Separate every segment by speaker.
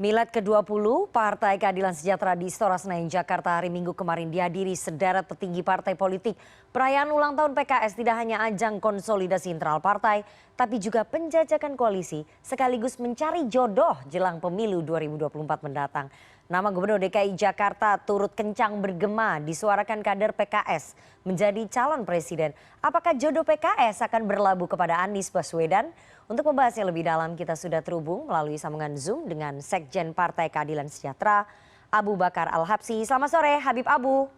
Speaker 1: Milad ke-20 Partai Keadilan Sejahtera di Istora Senayan, Jakarta hari Minggu kemarin dihadiri sederet petinggi partai politik. Perayaan ulang tahun PKS tidak hanya ajang konsolidasi internal partai, tapi juga penjajakan koalisi sekaligus mencari jodoh jelang pemilu 2024 mendatang. Nama Gubernur DKI Jakarta turut kencang bergema disuarakan kader PKS menjadi calon presiden. Apakah jodoh PKS akan berlabuh kepada Anies Baswedan? Untuk membahasnya lebih dalam kita sudah terhubung melalui sambungan Zoom dengan Sekjen Partai Keadilan Sejahtera, Abu Bakar Al-Habsyi. Selamat sore Habib Abu.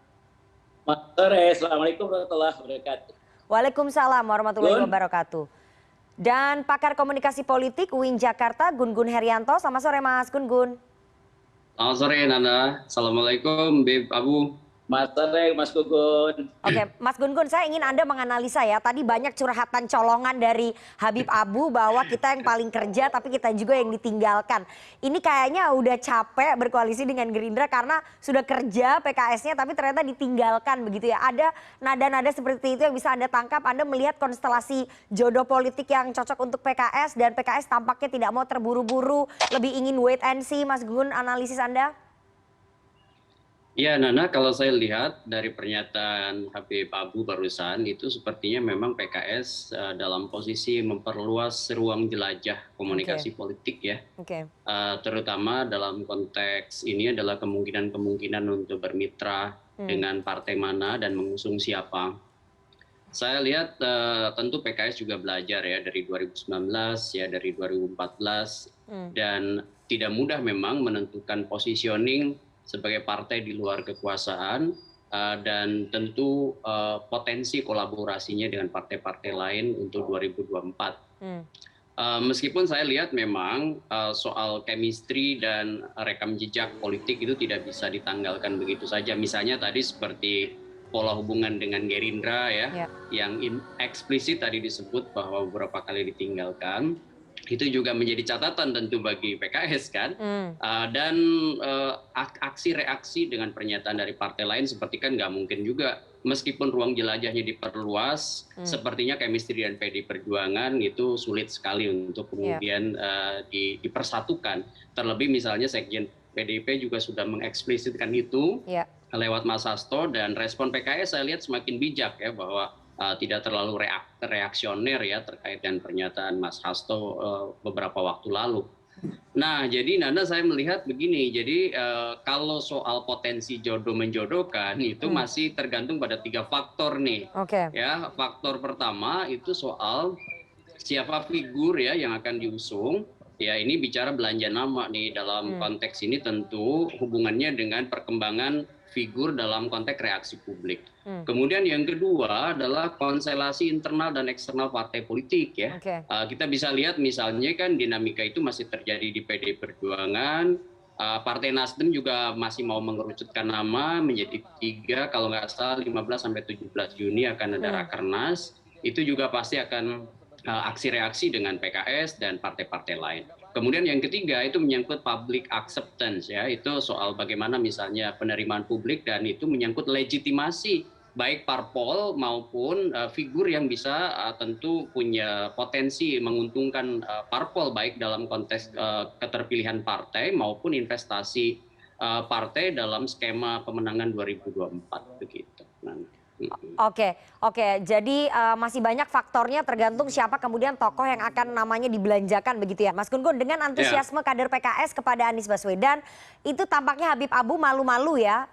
Speaker 2: Selamat sore, Assalamualaikum warahmatullahi wabarakatuh.
Speaker 1: Waalaikumsalam warahmatullahi wabarakatuh. Dan pakar komunikasi politik UIN Jakarta, Gun Gun Herianto. Selamat sore Mas Gun Gun.
Speaker 3: Selamat sore Nana, Assalamualaikum Bib Abu.
Speaker 2: Mas sore Mas Gugun.
Speaker 1: Oke, Mas Gun Gun, saya ingin Anda menganalisa ya. Tadi banyak curhatan colongan dari Habib Abu bahwa kita yang paling kerja tapi kita juga yang ditinggalkan. Ini kayaknya udah capek berkoalisi dengan Gerindra karena sudah kerja PKS-nya tapi ternyata ditinggalkan begitu ya. Ada nada-nada seperti itu yang bisa Anda tangkap. Anda melihat konstelasi jodoh politik yang cocok untuk PKS dan PKS tampaknya tidak mau terburu-buru, lebih ingin wait and see. Mas Gun, analisis Anda?
Speaker 3: Ya Nana, kalau saya lihat dari pernyataan Habib Abu barusan itu sepertinya memang PKS dalam posisi memperluas ruang jelajah komunikasi politik ya. Terutama dalam konteks ini adalah kemungkinan-kemungkinan untuk bermitra dengan partai mana dan mengusung siapa. Saya lihat tentu PKS juga belajar ya dari 2019 ya dari 2014 dan tidak mudah memang menentukan positioning sebagai partai di luar kekuasaan dan tentu potensi kolaborasinya dengan partai-partai lain untuk 2024. Meskipun saya lihat memang soal chemistry dan rekam jejak politik itu tidak bisa ditanggalkan begitu saja. Misalnya tadi seperti pola hubungan dengan Gerindra ya, yang eksplisit tadi disebut bahwa beberapa kali ditinggalkan. Itu juga menjadi catatan tentu bagi PKS kan, dan aksi reaksi dengan pernyataan dari partai lain seperti kan nggak mungkin juga meskipun ruang jelajahnya diperluas, sepertinya chemistry dan PD Perjuangan itu sulit sekali untuk kemudian dipersatukan. Terlebih misalnya Sekjen PDIP juga sudah mengeksplisitkan itu lewat Mas Hasto dan respon PKS saya lihat semakin bijak ya bahwa tidak terlalu reaksioner ya terkait dengan pernyataan Mas Hasto beberapa waktu lalu. Nah, jadi Nana saya melihat begini, jadi kalau soal potensi jodoh menjodohkan itu masih tergantung pada 3 faktor nih. Ya, faktor pertama itu soal siapa figur ya yang akan diusung. Ya, ini bicara belanja nama nih dalam konteks ini tentu hubungannya dengan perkembangan figur dalam konteks reaksi publik. Kemudian yang kedua adalah konstelasi internal dan eksternal partai politik ya. Kita bisa lihat misalnya kan dinamika itu masih terjadi di PD Perjuangan. Partai Nasdem juga masih mau mengerucutkan nama menjadi 3 kalau nggak salah 15 sampai 17 Juni akan ada Rakernas. Itu juga pasti akan aksi reaksi dengan PKS dan partai-partai lain. Kemudian yang ketiga itu menyangkut public acceptance ya, itu soal bagaimana misalnya penerimaan publik dan itu menyangkut legitimasi baik parpol maupun figur yang bisa tentu punya potensi menguntungkan parpol baik dalam konteks keterpilihan partai maupun investasi partai dalam skema pemenangan 2024 begitu.
Speaker 1: Oke, jadi masih banyak faktornya tergantung siapa kemudian tokoh yang akan namanya dibelanjakan begitu ya. Mas Gun Gun, dengan antusiasme kader PKS kepada Anies Baswedan, itu tampaknya Habib Abu malu-malu ya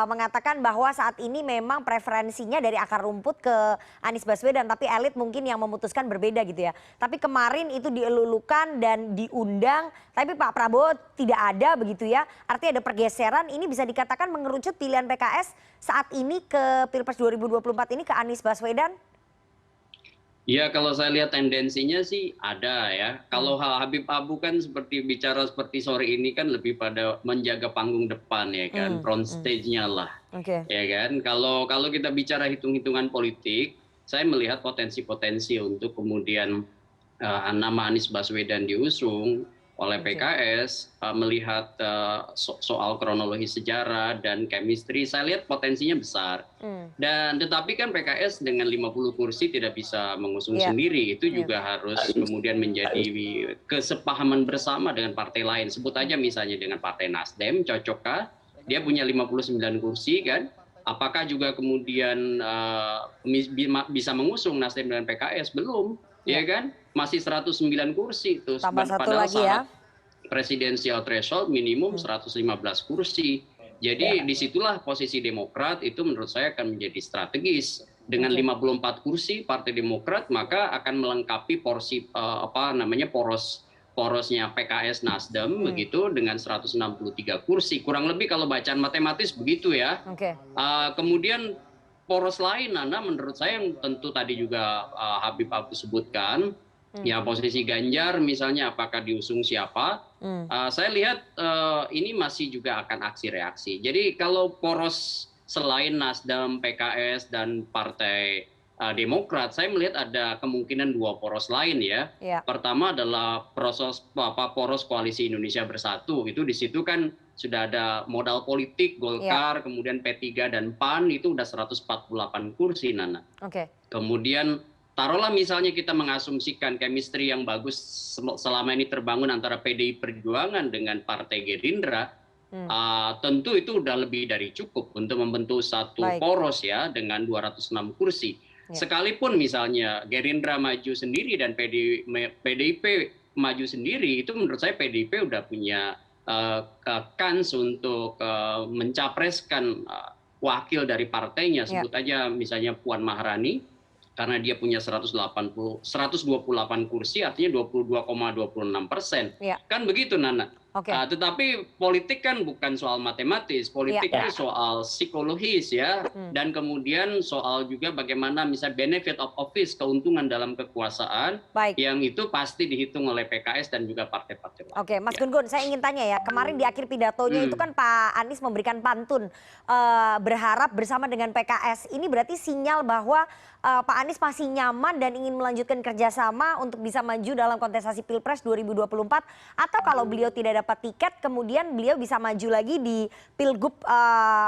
Speaker 1: mengatakan bahwa saat ini memang preferensinya dari akar rumput ke Anies Baswedan, tapi elit mungkin yang memutuskan berbeda gitu ya. Tapi kemarin itu dielulukan dan diundang, tapi Pak Prabowo tidak ada begitu ya. Artinya ada pergeseran, ini bisa dikatakan mengerucut pilihan PKS saat ini ke Pilpres 2024 ini ke Anies Baswedan?
Speaker 3: Ya kalau saya lihat tendensinya sih ada ya. Kalau Habib Abu kan seperti bicara seperti sore ini kan lebih pada menjaga panggung depan ya kan, front stage-nya lah. Ya kan. Kalau kita bicara hitung-hitungan politik, saya melihat potensi-potensi untuk kemudian nama Anies Baswedan diusung oleh PKS melihat soal kronologi sejarah dan chemistry, saya lihat potensinya besar. Dan tetapi kan PKS dengan 50 kursi tidak bisa mengusung sendiri, itu juga harus kemudian menjadi kesepahaman bersama dengan partai lain. Sebut aja misalnya dengan Partai Nasdem, cocokkah? Dia punya 59 kursi kan? Apakah juga kemudian bisa mengusung Nasdem dan PKS? Belum, ya kan? Masih 109 kursi itu.
Speaker 1: Tambah satu
Speaker 3: Padahal
Speaker 1: lagi ya.
Speaker 3: Presidensial threshold minimum 115 kursi. Jadi disitulah posisi Demokrat itu menurut saya akan menjadi strategis. Dengan 54 kursi Partai Demokrat maka akan melengkapi porsi porosnya PKS Nasdem begitu dengan 163 kursi. Kurang lebih kalau bacaan matematis begitu ya. Kemudian poros lain Nana menurut saya yang tentu tadi juga Habib Abu sebutkan, ya posisi Ganjar misalnya apakah diusung siapa, saya lihat ini masih juga akan aksi reaksi. Jadi kalau poros selain Nasdem, PKS dan Partai Demokrat, saya melihat ada kemungkinan dua poros lain ya. Pertama adalah poros Koalisi Indonesia Bersatu. Itu di situ kan sudah ada modal politik Golkar, kemudian P3 dan PAN itu udah 148 kursi Nana. Kemudian taruhlah misalnya kita mengasumsikan chemistry yang bagus selama ini terbangun antara PDI Perjuangan dengan Partai Gerindra, tentu itu udah lebih dari cukup untuk membentuk satu poros ya dengan 206 kursi. Sekalipun misalnya Gerindra maju sendiri dan PDIP maju sendiri, itu menurut saya PDIP udah punya kans untuk mencapreskan wakil dari partainya. Sebut aja misalnya Puan Maharani, karena dia punya 128 kursi, artinya 22,26%. Kan begitu Nana. Tetapi politik kan bukan soal matematis, politik itu soal psikologis ya, dan kemudian soal juga bagaimana misalnya benefit of office, keuntungan dalam kekuasaan, yang itu pasti dihitung oleh PKS dan juga partai-partai lain.
Speaker 1: Oke, Mas Gun-Gun, saya ingin tanya ya, kemarin di akhir pidatonya itu kan Pak Anies memberikan pantun, berharap bersama dengan PKS. Ini berarti sinyal bahwa Pak Anies masih nyaman dan ingin melanjutkan kerjasama untuk bisa maju dalam kontestasi Pilpres 2024, atau kalau beliau tidak dapat tiket, kemudian beliau bisa maju lagi di Pilgub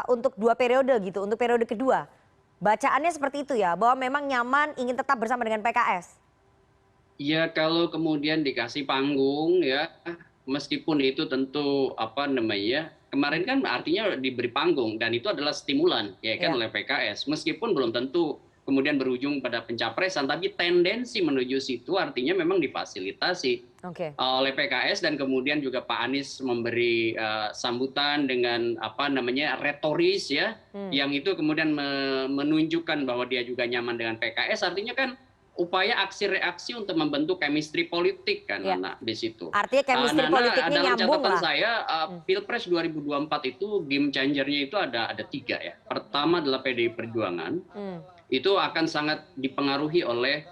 Speaker 1: untuk 2 periode gitu, untuk periode kedua. Bacaannya seperti itu ya, bahwa memang nyaman ingin tetap bersama dengan PKS.
Speaker 3: Ya kalau kemudian dikasih panggung ya, meskipun itu tentu kemarin kan artinya diberi panggung dan itu adalah stimulan ya kan oleh PKS, meskipun belum tentu kemudian berujung pada pencapresan, tapi tendensi menuju situ artinya memang difasilitasi oleh PKS, dan kemudian juga Pak Anies memberi sambutan dengan retoris ya, yang itu kemudian menunjukkan bahwa dia juga nyaman dengan PKS, artinya kan upaya aksi reaksi untuk membentuk chemistry politik kan Nana di situ.
Speaker 1: Artinya chemistry politiknya
Speaker 3: dalam
Speaker 1: nyambung
Speaker 3: catatan
Speaker 1: lah.
Speaker 3: saya Pilpres 2024 itu game changernya itu ada 3 ya. Pertama adalah PDI Perjuangan. Itu akan sangat dipengaruhi oleh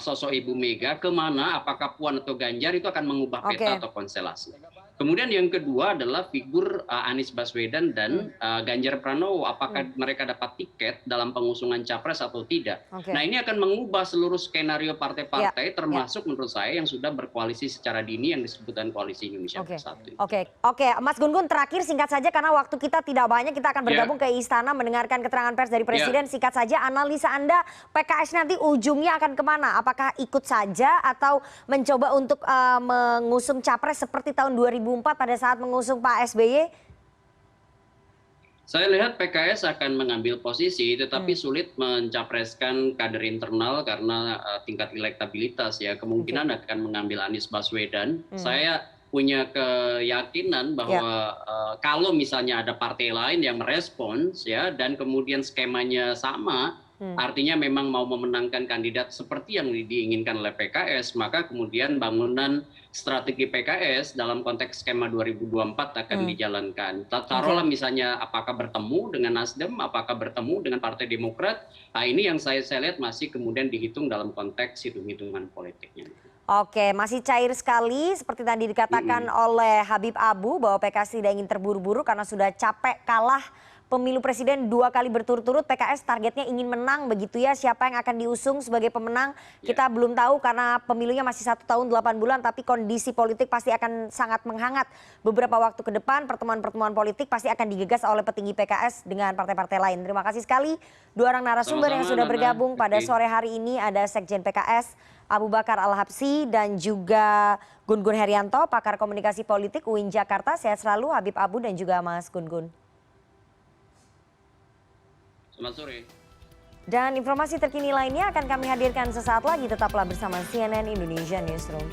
Speaker 3: sosok Ibu Mega, kemana apakah Puan atau Ganjar itu akan mengubah peta atau konstelasi. Kemudian yang kedua adalah figur Anies Baswedan dan Ganjar Pranowo, apakah mereka dapat tiket dalam pengusungan capres atau tidak. Nah ini akan mengubah seluruh skenario partai-partai, termasuk menurut saya yang sudah berkoalisi secara dini yang disebutkan Koalisi Indonesia Bersatu.
Speaker 1: Oke, Mas Gun-Gun, terakhir singkat saja karena waktu kita tidak banyak, kita akan bergabung ke Istana mendengarkan keterangan pers dari Presiden. Singkat saja, analisa Anda PKS nanti ujungnya akan kemana? Apakah ikut saja atau mencoba untuk mengusung capres seperti tahun 2004 pada saat mengusung Pak SBY?
Speaker 3: Saya lihat PKS akan mengambil posisi, tetapi sulit mencapreskan kader internal karena tingkat elektabilitas ya. Kemungkinan akan mengambil Anies Baswedan. Saya punya keyakinan bahwa kalau misalnya ada partai lain yang merespons ya, dan kemudian skemanya sama, artinya memang mau memenangkan kandidat seperti yang diinginkan oleh PKS, maka kemudian bangunan strategi PKS dalam konteks skema 2024 akan dijalankan. Taruhlah misalnya apakah bertemu dengan Nasdem, apakah bertemu dengan Partai Demokrat, ini yang saya lihat masih kemudian dihitung dalam konteks hitung-hitungan politiknya.
Speaker 1: Oke, masih cair sekali seperti tadi dikatakan oleh Habib Abu bahwa PKS tidak ingin terburu-buru karena sudah capek kalah pemilu presiden 2 kali berturut-turut PKS targetnya ingin menang begitu ya. Siapa yang akan diusung sebagai pemenang kita belum tahu karena pemilunya masih 1 tahun 8 bulan, tapi kondisi politik pasti akan sangat menghangat beberapa waktu ke depan. Pertemuan-pertemuan politik pasti akan digegas oleh petinggi PKS dengan partai-partai lain. Terima kasih sekali 2 orang narasumber yang sudah bergabung pada sore hari ini. Ada Sekjen PKS Abu Bakar Al-Habsyi dan juga Gun Gun Herianto, pakar komunikasi politik UIN Jakarta. Sehat selalu Habib Abu dan juga Mas Gun Gun.
Speaker 3: Selamat sore.
Speaker 1: Dan informasi terkini lainnya akan kami hadirkan sesaat lagi. Tetaplah bersama CNN Indonesia Newsroom.